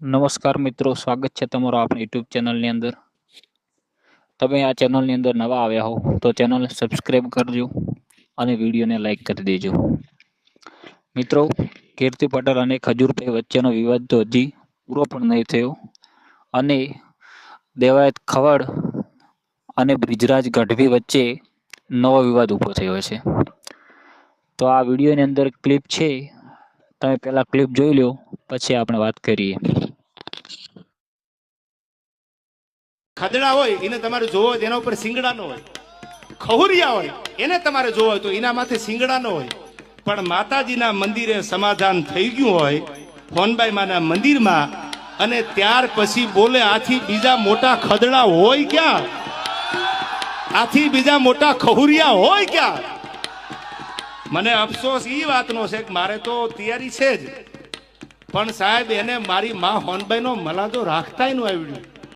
નમસ્કાર મિત્રો, સ્વાગત છે તમારો આપણી યુટ્યુબ ચેનલની અંદર. તમે આ ચેનલની અંદર નવા આવ્યા હો તો ચેનલને સબસ્ક્રાઈબ કરજો અને વિડીયોને લાઈક કરી દેજો. મિત્રો, કીર્તિ પટેલ અને ખજૂરભાઈ વચ્ચેનો વિવાદ તો હજી પૂરો પણ નહીં થયો અને દેવાયત ખવડ અને બ્રિજરાજ ગઢવી વચ્ચે નવો વિવાદ ઊભો થયો છે. તો આ વિડીયોની અંદર ક્લિપ છે, તમે પહેલાં ક્લિપ જોઈ લો, પછી આપણે વાત કરીએ. ખદડા હોય એને તમારે જોવો હોય એના ઉપર સિંગડા નો હોય, ખહુરિયા હોય એને તમારે જોવો હોય તો એના માથે સિંગડા નો હોય. પણ માતાજીના મંદિરે સમાધાન થઈ ગયું હોય હોનબાઈ માના મંદિરમાં, અને ત્યાર પછી બોલે આથી બીજા મોટા ખદડા હોય ક્યાં, આથી બીજા મોટા ખહુરિયા હોય ક્યાં. મને અફસોસ એ વાતનો છે કે મારે તો તૈયારી છે જ, પણ સાહેબ એને મારી માં હોનબાઈ નો મલાદો રાખતા ય ન આવડ્યું.